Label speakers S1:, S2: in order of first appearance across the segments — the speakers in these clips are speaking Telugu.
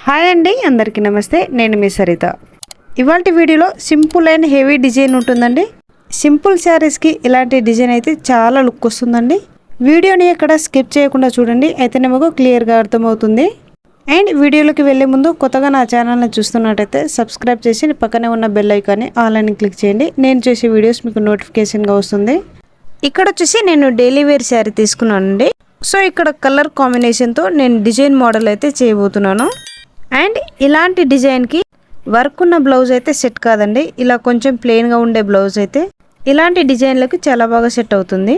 S1: హాయ్ అండి, అందరికీ నమస్తే. నేను మీ సరిత. ఇవాల్టి వీడియోలో సింపుల్ అండ్ హెవీ డిజైన్ ఉంటుందండి. సింపుల్ శారీస్కి ఇలాంటి డిజైన్ అయితే చాలా లుక్ వస్తుందండి. వీడియోని ఎక్కడ స్కిప్ చేయకుండా చూడండి, అయితేనే మీకు క్లియర్గా అర్థమవుతుంది. అండ్ వీడియోలోకి వెళ్ళే ముందు కొత్తగా నా ఛానల్ని చూస్తున్నట్టయితే సబ్స్క్రైబ్ చేసి పక్కనే ఉన్న బెల్ ఐకాన్ని ఆల్ అని క్లిక్ చేయండి. నేను చేసే వీడియోస్ మీకు నోటిఫికేషన్గా వస్తుంది. ఇక్కడ వచ్చేసి నేను డైలీ వేర్ శారీ తీసుకున్నానండి. సో ఇక్కడ కలర్ కాంబినేషన్తో నేను డిజైన్ మోడల్ అయితే చేయబోతున్నాను. అండ్ ఇలాంటి డిజైన్కి వర్క్ ఉన్న బ్లౌజ్ అయితే సెట్ కాదండి. ఇలా కొంచెం ప్లెయిన్గా ఉండే బ్లౌజ్ అయితే ఇలాంటి డిజైన్లకు చాలా బాగా సెట్ అవుతుంది.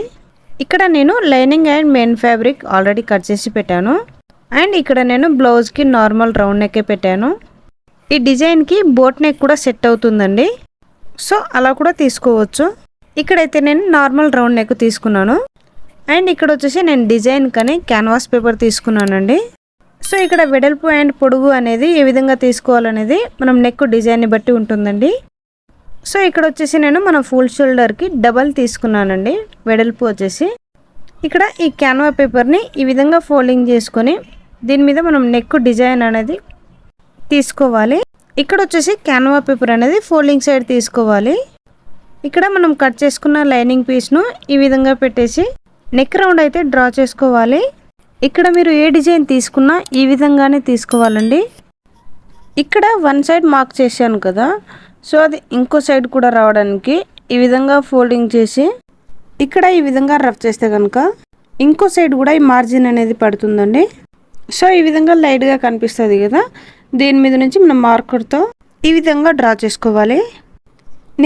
S1: ఇక్కడ నేను lining and main fabric already cut చేసి పెట్టాను. అండ్ ఇక్కడ నేను బ్లౌజ్కి నార్మల్ రౌండ్ నెక్కే పెట్టాను. ఈ డిజైన్కి బోట్ నెక్ కూడా సెట్ అవుతుందండి. సో అలా కూడా తీసుకోవచ్చు. ఇక్కడైతే నేను నార్మల్ రౌండ్ నెక్ తీసుకున్నాను. అండ్ ఇక్కడ వచ్చేసి నేను డిజైన్ కానీ క్యాన్వాస్ పేపర్ తీసుకున్నానండి. సో ఇక్కడ వెడల్పు అండ్ పొడుగు అనేది ఏ విధంగా తీసుకోవాలనేది మనం నెక్ డిజైన్ని బట్టి ఉంటుందండి. సో ఇక్కడ వచ్చేసి నేను మన ఫుల్ షోల్డర్కి డబల్ తీసుకున్నానండి. వెడల్పు వచ్చేసి ఇక్కడ ఈ క్యాన్వా పేపర్ని ఈ విధంగా ఫోల్డింగ్ చేసుకొని దీని మీద మనం నెక్ డిజైన్ అనేది తీసుకోవాలి. ఇక్కడ వచ్చేసి క్యాన్వా పేపర్ అనేది ఫోల్డింగ్ సైడ్ తీసుకోవాలి. ఇక్కడ మనం కట్ చేసుకున్న లైనింగ్ పీస్ను ఈ విధంగా పెట్టేసి నెక్ రౌండ్ అయితే డ్రా చేసుకోవాలి. ఇక్కడ మీరు ఏ డిజైన్ తీసుకున్నా ఈ విధంగానే తీసుకోవాలండి. ఇక్కడ వన్ సైడ్ మార్క్ చేశాను కదా, సో అది ఇంకో సైడ్ కూడా రావడానికి ఈ విధంగా ఫోల్డింగ్ చేసి ఇక్కడ ఈ విధంగా రఫ్ చేస్తే కనుక ఇంకో సైడ్ కూడా ఈ మార్జిన్ అనేది పడుతుందండి. సో ఈ విధంగా లైట్గా కనిపిస్తుంది కదా, దీని మీద నుంచి మనం మార్కర్తో ఈ విధంగా డ్రా చేసుకోవాలి.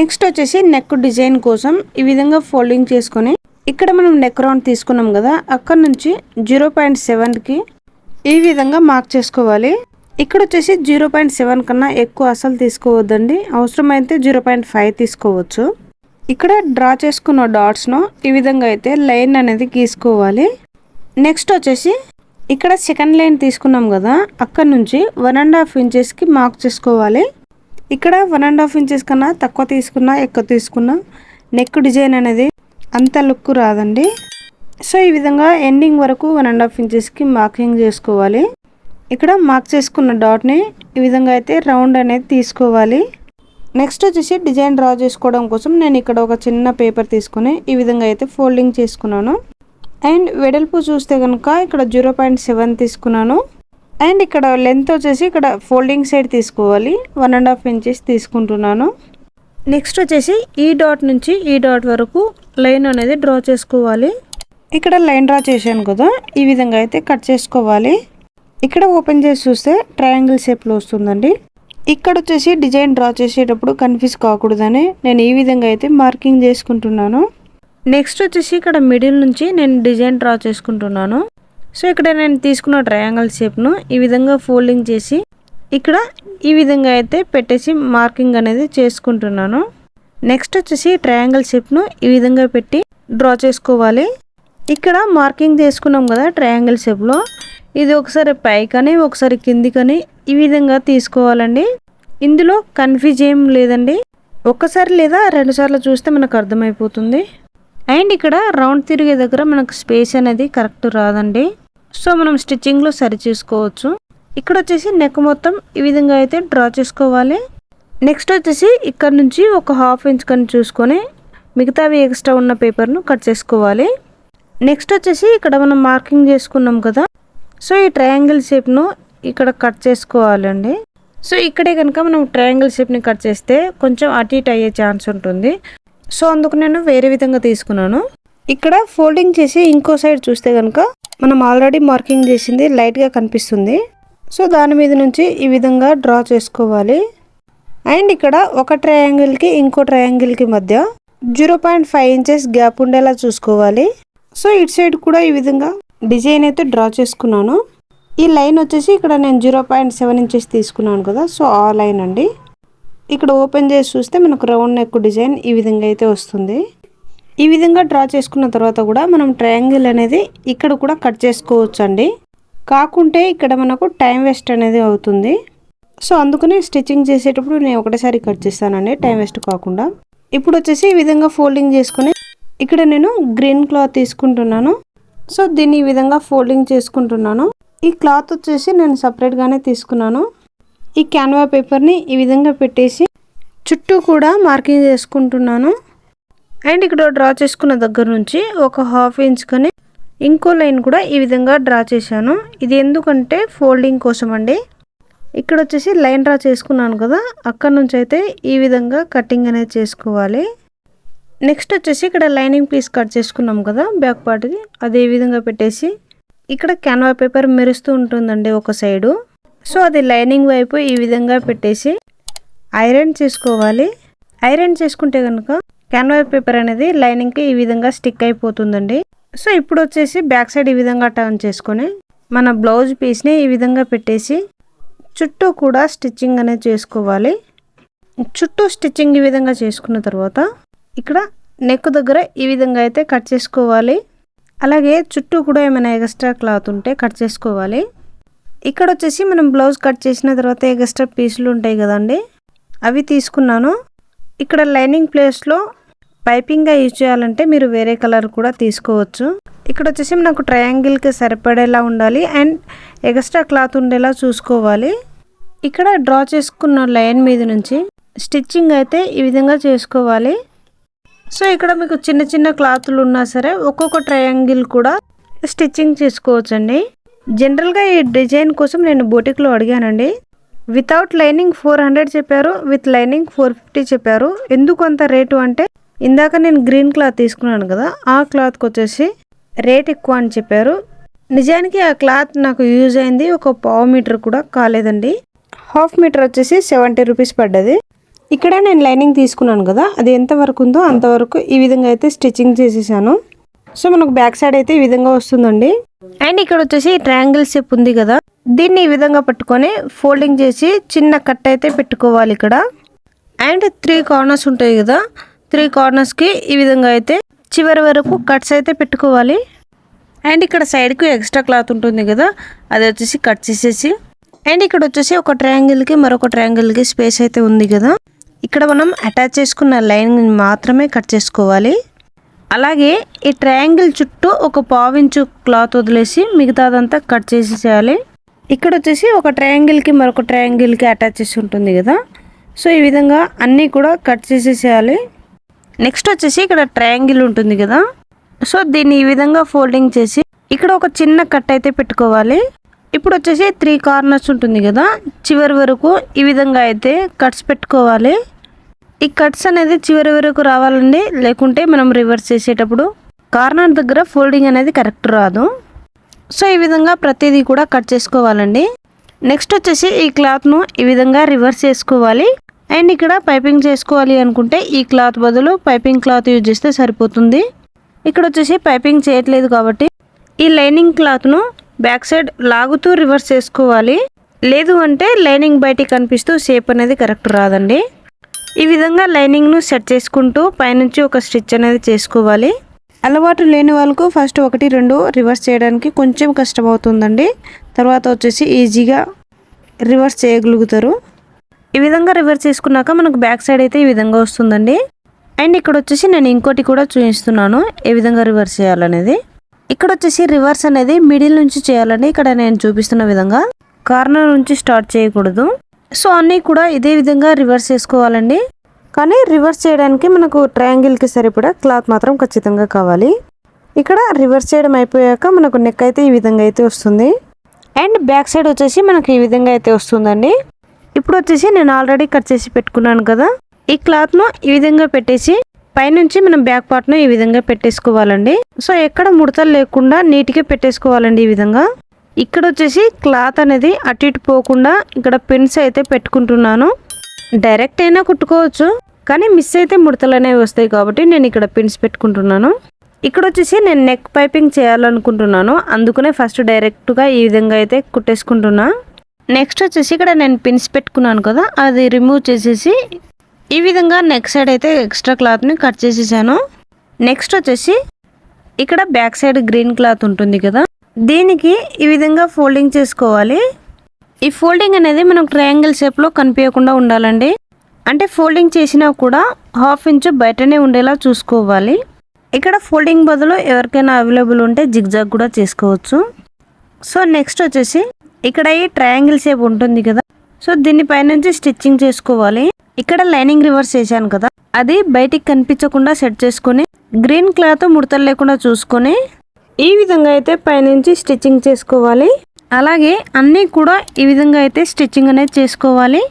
S1: నెక్స్ట్ వచ్చేసి నెక్ డిజైన్ కోసం ఈ విధంగా ఫోల్డింగ్ చేసుకొని ఇక్కడ మనం నెక్ రౌండ్ తీసుకున్నాం కదా, అక్కడ నుంచి 0.7కి ఈ విధంగా మార్క్ చేసుకోవాలి. ఇక్కడ వచ్చేసి 0.7 కన్నా ఎక్కువ అసలు తీసుకోవద్దండి. అవసరమైతే 0.5 తీసుకోవచ్చు. ఇక్కడ డ్రా చేసుకున్న డాట్స్ను ఈ విధంగా అయితే లైన్ అనేది గీసుకోవాలి. నెక్స్ట్ వచ్చేసి ఇక్కడ సెకండ్ లైన్ తీసుకున్నాం కదా, అక్కడ నుంచి 1.5 ఇంచెస్కి మార్క్ చేసుకోవాలి. ఇక్కడ 1.5 ఇంచెస్ కన్నా తక్కువ తీసుకున్నా ఎక్కువ తీసుకున్నా నెక్ డిజైన్ అనేది అంత లుక్ రాదండి. సో ఈ విధంగా ఎండింగ్ వరకు 1.5 ఇంచెస్కి మార్కింగ్ చేసుకోవాలి. ఇక్కడ మార్క్ చేసుకున్న డాట్ని ఈ విధంగా అయితే రౌండ్ అనేది తీసుకోవాలి. నెక్స్ట్ వచ్చేసి డిజైన్ డ్రా చేసుకోవడం కోసం నేను ఇక్కడ ఒక చిన్న పేపర్ తీసుకొని ఈ విధంగా అయితే ఫోల్డింగ్ చేసుకున్నాను. అండ్ వెడల్పు చూస్తే కనుక ఇక్కడ 0.7 తీసుకున్నాను. అండ్ ఇక్కడ లెంత్ వచ్చేసి ఇక్కడ ఫోల్డింగ్ సైడ్ తీసుకోవాలి, 1.5 ఇంచెస్ తీసుకుంటున్నాను. నెక్స్ట్ వచ్చేసి ఈ డాట్ నుంచి ఈ డాట్ వరకు లైన్ అనేది డ్రా చేసుకోవాలి. ఇక్కడ లైన్ డ్రా చేశాను కదా, ఈ విధంగా అయితే కట్ చేసుకోవాలి. ఇక్కడ ఓపెన్ చేసి చూస్తే ట్రయాంగిల్ షేప్లో వస్తుందండి. ఇక్కడ వచ్చేసి డిజైన్ డ్రా చేసేటప్పుడు కన్ఫ్యూజ్ కాకూడదని నేను ఈ విధంగా అయితే మార్కింగ్ చేసుకుంటున్నాను. నెక్స్ట్ వచ్చేసి ఇక్కడ మిడిల్ నుంచి నేను డిజైన్ డ్రా చేసుకుంటున్నాను. సో ఇక్కడ నేను తీసుకున్న ట్రయాంగిల్ షేప్ను ఈ విధంగా ఫోల్డింగ్ చేసి ఇక్కడ ఈ విధంగా అయితే పెట్టేసి మార్కింగ్ అనేది చేసుకుంటున్నాను. నెక్స్ట్ వచ్చేసి ట్రయాంగిల్ షేప్ను ఈ విధంగా పెట్టి డ్రా చేసుకోవాలి. ఇక్కడ మార్కింగ్ చేసుకున్నాం కదా ట్రయాంగిల్ షేప్లో, ఇది ఒకసారి పైకని ఒకసారి కిందికని ఈ విధంగా తీసుకోవాలండి. ఇందులో కన్ఫ్యూజ్ ఏం లేదండి, ఒక్కసారి లేదా 2 సార్లు చూస్తే మనకు అర్థమైపోతుంది. అండ్ ఇక్కడ రౌండ్ తిరిగే దగ్గర మనకు స్పేస్ అనేది కరెక్ట్ రాదండి. సో మనం స్టిచ్చింగ్లో సరి చేసుకోవచ్చు. ఇక్కడ వచ్చేసి నెక్ మొత్తం ఈ విధంగా అయితే డ్రా చేసుకోవాలి. నెక్స్ట్ వచ్చేసి ఇక్కడ నుంచి ఒక 1/2 ఇంచ్ కని చూసుకొని మిగతావి ఎక్స్ట్రా ఉన్న పేపర్ను కట్ చేసుకోవాలి. నెక్స్ట్ వచ్చేసి ఇక్కడ మనం మార్కింగ్ చేసుకున్నాం కదా, సో ఈ ట్రయాంగిల్ షేప్ను ఇక్కడ కట్ చేసుకోవాలండి. సో ఇక్కడే కనుక మనం ట్రయాంగిల్ షేప్ని కట్ చేస్తే కొంచెం అటు ఇటు అయ్యే ఛాన్స్ ఉంటుంది. సో అందుకు నేను వేరే విధంగా తీసుకున్నాను. ఇక్కడ ఫోల్డింగ్ చేసి ఇంకో సైడ్ చూస్తే కనుక మనం ఆల్రెడీ మార్కింగ్ చేసింది లైట్గా కనిపిస్తుంది. సో దాని మీద నుంచి ఈ విధంగా డ్రా చేసుకోవాలి. అండ్ ఇక్కడ ఒక ట్రయాంగిల్కి ఇంకో ట్రయాంగిల్కి మధ్య 0.5 ఇంచెస్ గ్యాప్ ఉండేలా చూసుకోవాలి. సో ఇటు సైడ్ కూడా ఈ విధంగా డిజైన్ అయితే డ్రా చేసుకున్నాను. ఈ లైన్ వచ్చేసి ఇక్కడ నేను 0.7 ఇంచెస్ తీసుకున్నాను కదా, సో ఆ లైన్ అండి. ఇక్కడ ఓపెన్ చేసి చూస్తే మనకు రౌండ్ నెక్ డిజైన్ ఈ విధంగా అయితే వస్తుంది. ఈ విధంగా డ్రా చేసుకున్న తర్వాత కూడా మనం ట్రయాంగిల్ అనేది ఇక్కడ కూడా కట్ చేసుకోవచ్చు అండి. కాకుంటే ఇక్కడ మనకు టైం వేస్ట్ అనేది అవుతుంది. సో అందుకని స్టిచ్చింగ్ చేసేటప్పుడు నేను ఒకటేసారి కట్ చేస్తానండి, టైం వేస్ట్ కాకుండా. ఇప్పుడు వచ్చేసి ఈ విధంగా ఫోల్డింగ్ చేసుకొని ఇక్కడ నేను గ్రీన్ క్లాత్ తీసుకుంటున్నాను. సో దీన్ని ఈ విధంగా ఫోల్డింగ్ చేసుకుంటున్నాను. ఈ క్లాత్ వచ్చేసి నేను సపరేట్గానే తీసుకున్నాను. ఈ క్యాన్వా పేపర్ని ఈ విధంగా పెట్టేసి చుట్టూ కూడా మార్కింగ్ చేసుకుంటున్నాను. అండ్ ఇక్కడ డ్రా చేసుకున్న దగ్గర నుంచి ఒక హాఫ్ ఇంచ్ కానీ ఇంకో లైన్ కూడా ఈ విధంగా డ్రా చేశాను. ఇది ఎందుకంటే ఫోల్డింగ్ కోసం అండి. ఇక్కడ వచ్చేసి లైన్ డ్రా చేసుకున్నాను కదా, అక్కడ నుంచి అయితే ఈ విధంగా కటింగ్ అనేది చేసుకోవాలి. నెక్స్ట్ వచ్చేసి ఇక్కడ లైనింగ్ పీస్ కట్ చేసుకున్నాం కదా బ్యాక్ పార్ట్ది, అదే విధంగా పెట్టేసి ఇక్కడ క్యాన్వా పేపర్ మెరుస్తూ ఉంటుందండి ఒక సైడు. సో అది లైనింగ్ వైపు ఈ విధంగా పెట్టేసి ఐరన్ చేసుకోవాలి. ఐరన్ చేసుకుంటే కనుక క్యాన్వా పేపర్ అనేది లైనింగ్కి ఈ విధంగా స్టిక్ అయిపోతుందండి. సో ఇప్పుడు వచ్చేసి బ్యాక్ సైడ్ ఈ విధంగా టర్న్ చేసుకొని మన బ్లౌజ్ పీస్ని ఈ విధంగా పెట్టేసి చుట్టూ కూడా స్టిచ్చింగ్ అనేది చేసుకోవాలి. చుట్టూ స్టిచ్చింగ్ ఈ విధంగా చేసుకున్న తర్వాత ఇక్కడ నెక్ దగ్గర ఈ విధంగా అయితే కట్ చేసుకోవాలి. అలాగే చుట్టూ కూడా ఏమైనా ఎక్స్ట్రా క్లాత్ ఉంటే కట్ చేసుకోవాలి. ఇక్కడ వచ్చేసి మనం బ్లౌజ్ కట్ చేసిన తర్వాత ఎక్స్ట్రా పీసులు ఉంటాయి కదండి, అవి తీసుకున్నాను. ఇక్కడ లైనింగ్ ప్లేస్లో పైపింగ్గా యూజ్ చేయాలంటే మీరు వేరే కలర్ కూడా తీసుకోవచ్చు. ఇక్కడ వచ్చేసి నాకు ట్రయాంగిల్కి సరిపడేలా ఉండాలి అండ్ ఎక్స్ట్రా క్లాత్ ఉండేలా చూసుకోవాలి. ఇక్కడ డ్రా చేసుకున్న లైన్ మీద నుంచి స్టిచ్చింగ్ అయితే ఈ విధంగా చేసుకోవాలి. సో ఇక్కడ మీకు చిన్న చిన్న క్లాతులు ఉన్నా సరే ఒక్కొక్క ట్రయాంగిల్ కూడా స్టిచ్చింగ్ చేసుకోవచ్చండి. జనరల్గా ఈ డిజైన్ కోసం నేను బొటిక్లో అడిగానండి. వితౌట్ లైనింగ్ 400 చెప్పారు, విత్ లైనింగ్ 450 చెప్పారు. ఎందుకు అంత రేటు అంటే ఇందాక నేను గ్రీన్ క్లాత్ తీసుకున్నాను కదా, ఆ క్లాత్కి వచ్చేసి రేట్ ఎక్కువ అని చెప్పారు. నిజానికి ఆ క్లాత్ నాకు యూజ్ అయింది ఒక ½ మీటర్ కూడా కాలేదండి. ½ మీటర్ వచ్చేసి 70 రూపీస్ పడ్డది. ఇక్కడ నేను లైనింగ్ తీసుకున్నాను కదా, అది ఎంతవరకు ఉందో అంతవరకు ఈ విధంగా అయితే స్టిచ్చింగ్ చేసేసాను. సో మనకు బ్యాక్ సైడ్ అయితే ఈ విధంగా వస్తుందండి. అండ్ ఇక్కడ వచ్చేసి ట్రయాంగిల్ షేప్ ఉంది కదా, దీన్ని ఈ విధంగా పట్టుకొని ఫోల్డింగ్ చేసి చిన్న కట్ అయితే పెట్టుకోవాలి ఇక్కడ. అండ్ 3 కార్నర్స్ ఉంటాయి కదా, 3 కార్నర్స్కి ఈ విధంగా అయితే చివరి వరకు కట్స్ అయితే పెట్టుకోవాలి. అండ్ ఇక్కడ సైడ్కి ఎక్స్ట్రా క్లాత్ ఉంటుంది కదా, అది వచ్చేసి కట్ చేసేసి అండ్ ఇక్కడ వచ్చేసి ఒక ట్రయాంగిల్కి మరొక ట్రయాంగిల్కి స్పేస్ అయితే ఉంది కదా, ఇక్కడ మనం అటాచ్ చేసుకున్న లైన్ మాత్రమే కట్ చేసుకోవాలి. అలాగే ఈ ట్రయాంగిల్ చుట్టూ ఒక ½ ఇంచు క్లాత్ వదిలేసి మిగతాదంతా కట్ చేసేసేయాలి. ఇక్కడ వచ్చేసి ఒక ట్రయాంగిల్కి మరొక ట్రయాంగిల్కి అటాచ్ చేసి ఉంటుంది కదా, సో ఈ విధంగా అన్నీ కూడా కట్ చేసేసేయాలి. నెక్స్ట్ వచ్చేసి ఇక్కడ ట్రయాంగిల్ ఉంటుంది కదా, సో దీన్ని ఈ విధంగా ఫోల్డింగ్ చేసి ఇక్కడ ఒక చిన్న కట్ అయితే పెట్టుకోవాలి. ఇప్పుడు వచ్చేసి 3 కార్నర్స్ ఉంటుంది కదా, చివరి వరకు ఈ విధంగా అయితే కట్స్ పెట్టుకోవాలి. ఈ కట్స్ అనేది చివరి వరకు రావాలండి, లేకుంటే మనం రివర్స్ చేసేటప్పుడు కార్నర్ దగ్గర ఫోల్డింగ్ అనేది కరెక్ట్ రాదు. సో ఈ విధంగా ప్రతిదీ కూడా కట్ చేసుకోవాలండి. నెక్స్ట్ వచ్చేసి ఈ క్లాత్ను ఈ విధంగా రివర్స్ చేసుకోవాలి. అండ్ ఇక్కడ పైపింగ్ చేసుకోవాలి అనుకుంటే ఈ క్లాత్ బదులు పైపింగ్ క్లాత్ యూజ్ చేస్తే సరిపోతుంది. ఇక్కడ వచ్చేసి పైపింగ్ చేయట్లేదు కాబట్టి ఈ లైనింగ్ క్లాత్ను బ్యాక్ సైడ్ లాగుతూ రివర్స్ చేసుకోవాలి. లేదు అంటే లైనింగ్ బయటికి కనిపిస్తూ షేప్ అనేది కరెక్ట్ రాదండి. ఈ విధంగా లైనింగ్ను సెట్ చేసుకుంటూ పైనుంచి ఒక స్టిచ్ అనేది చేసుకోవాలి. అలవాటు లేని వాళ్ళకు ఫస్ట్ 1, 2 రివర్స్ చేయడానికి కొంచెం కష్టమవుతుందండి, తర్వాత వచ్చేసి ఈజీగా రివర్స్ చేయగలుగుతారు. ఈ విధంగా రివర్స్ చేసుకున్నాక మనకు బ్యాక్ సైడ్ అయితే ఈ విధంగా వస్తుందండి. అండ్ ఇక్కడ వచ్చేసి నేను ఇంకోటి కూడా చూపిస్తున్నాను ఏ విధంగా రివర్స్ చేయాలనేది. ఇక్కడ వచ్చేసి రివర్స్ అనేది మిడిల్ నుంచి చేయాలండి. ఇక్కడ నేను చూపిస్తున్న విధంగా కార్నర్ నుంచి స్టార్ట్ చేయకూడదు. సో అన్నీ కూడా ఇదే విధంగా రివర్స్ చేసుకోవాలండి. కానీ రివర్స్ చేయడానికి మనకు ట్రయాంగిల్కి సరిపడా క్లాత్ మాత్రం ఖచ్చితంగా కావాలి. ఇక్కడ రివర్స్ చేయడం అయిపోయాక మనకు నెక్ అయితే ఈ విధంగా అయితే వస్తుంది. అండ్ బ్యాక్ సైడ్ వచ్చేసి మనకు ఈ విధంగా అయితే వస్తుందండి. ఇప్పుడు వచ్చేసి నేను ఆల్రెడీ కట్ చేసి పెట్టుకున్నాను కదా, ఈ క్లాత్ను ఈ విధంగా పెట్టేసి పైనుంచి మనం బ్యాక్ పార్ట్ను ఈ విధంగా పెట్టేసుకోవాలండి. సో ఎక్కడ ముడతలు లేకుండా నీట్గా పెట్టేసుకోవాలండి ఈ విధంగా. ఇక్కడ వచ్చేసి క్లాత్ అనేది అటు ఇటు పోకుండా ఇక్కడ పిన్స్ అయితే పెట్టుకుంటున్నాను. డైరెక్ట్ అయినా కుట్టుకోవచ్చు, కానీ మిస్ అయితే ముడతలు అనేవి వస్తాయి కాబట్టి నేను ఇక్కడ పిన్స్ పెట్టుకుంటున్నాను. ఇక్కడ వచ్చేసి నేను నెక్ పైపింగ్ చేయాలనుకుంటున్నాను, అందుకనే ఫస్ట్ డైరెక్ట్గా ఈ విధంగా అయితే కుట్టేసుకుంటున్నా. నెక్స్ట్ వచ్చేసి ఇక్కడ నేను పిన్స్ పెట్టుకున్నాను కదా, అది రిమూవ్ చేసేసి ఈ విధంగా నెక్ సైడ్ అయితే ఎక్స్ట్రా క్లాత్ని కట్ చేసేసాను. నెక్స్ట్ వచ్చేసి ఇక్కడ బ్యాక్ సైడ్ గ్రీన్ క్లాత్ ఉంటుంది కదా, దీనికి ఈ విధంగా ఫోల్డింగ్ చేసుకోవాలి. ఈ ఫోల్డింగ్ అనేది మనకు ట్రయాంగిల్ షేప్లో కనిపించకుండా ఉండాలండి. అంటే ఫోల్డింగ్ చేసినా కూడా ½ ఇంచు బయటనే ఉండేలా చూసుకోవాలి. ఇక్కడ ఫోల్డింగ్ బదులు ఎవరికైనా అవైలబుల్ ఉంటే జిగ్జాగ్ కూడా చేసుకోవచ్చు. సో నెక్స్ట్ వచ్చేసి ఇక్కడ ఈ ట్రయాంగిల్ షేప్ ఉంటుంది కదా, సో దీనిపై నుంచి స్టిచ్చింగ్ చేసుకోవాలి. ఇక్కడ లైనింగ్ రివర్స్ చేశాను కదా, అది బయటికి కనిపించకుండా సెట్ చేసుకొని గ్రీన్ క్లాత్ ముడతలు లేకుండా చూసుకొని ఈ విధంగా అయితే పైనుంచి స్టిచ్చింగ్ చేసుకోవాలి. అలాగే అన్నీ కూడా ఈ విధంగా అయితే స్టిచ్చింగ్ అనేది చేసుకోవాలి.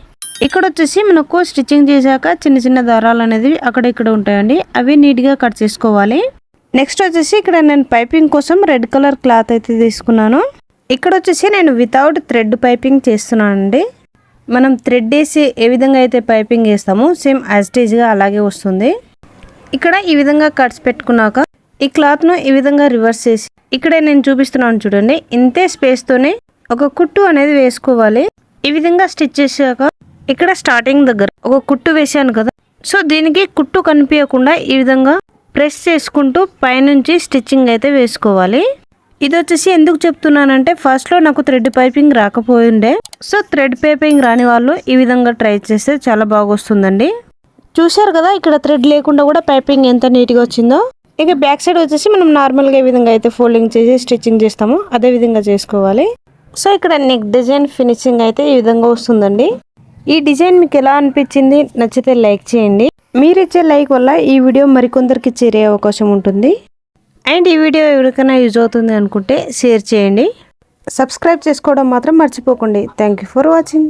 S1: ఇక్కడ వచ్చేసి మనకు స్టిచ్చింగ్ చేశాక చిన్న చిన్న దారాలు అనేది అక్కడ ఇక్కడ ఉంటాయండి, అవి నీట్గా కట్ చేసుకోవాలి. నెక్స్ట్ వచ్చేసి ఇక్కడ నేను పైపింగ్ కోసం రెడ్ కలర్ క్లాత్ అయితే తీసుకున్నాను. ఇక్కడ వచ్చేసి నేను వితౌట్ థ్రెడ్ పైపింగ్ చేస్తున్నానండి. మనం థ్రెడ్ వేసి ఏ విధంగా అయితే పైపింగ్ వేస్తామో సేమ్ యాజ్టీజ్గా అలాగే వస్తుంది. ఇక్కడ ఈ విధంగా కట్స్ పెట్టుకున్నాక ఈ క్లాత్ను ఈ విధంగా రివర్స్ చేసి ఇక్కడ నేను చూపిస్తున్నాను చూడండి, ఇంతే స్పేస్తోనే ఒక కుట్టు అనేది వేసుకోవాలి. ఈ విధంగా స్టిచ్ చేశాక ఇక్కడ స్టార్టింగ్ దగ్గర ఒక కుట్టు వేసాను కదా, సో దీనికి కుట్టు కనిపించకుండా ఈ విధంగా ప్రెస్ చేసుకుంటూ పైనుంచి స్టిచ్చింగ్ అయితే వేసుకోవాలి. ఇది వచ్చేసి ఎందుకు చెప్తున్నానంటే ఫస్ట్లో నాకు థ్రెడ్ పైపింగ్ రాకపోయిండే, సో థ్రెడ్ పైపింగ్ రాని వాళ్ళు ఈ విధంగా ట్రై చేస్తే చాలా బాగా వస్తుందండి. చూశారు కదా ఇక్కడ థ్రెడ్ లేకుండా కూడా పైపింగ్ ఎంత నీట్గా వచ్చిందో. ఇక బ్యాక్ సైడ్ వచ్చేసి మనం నార్మల్గా ఏ విధంగా అయితే ఫోల్డింగ్ చేసి స్టిచ్చింగ్ చేస్తామో అదే విధంగా చేసుకోవాలి. సో ఇక్కడ నెక్ డిజైన్ ఫినిషింగ్ అయితే ఈ విధంగా వస్తుందండి. ఈ డిజైన్ మీకు ఎలా అనిపించింది, నచ్చితే లైక్ చేయండి. మీరు ఇచ్చే లైక్ వల్ల ఈ వీడియో మరికొందరికి చేరే అవకాశం ఉంటుంది. అండ్ ఈ వీడియో ఎవరికైనా యూజ్ అవుతుంది అనుకుంటే షేర్ చేయండి. సబ్స్క్రైబ్ చేసుకోవడం మాత్రం మర్చిపోకండి. Thank you for watching.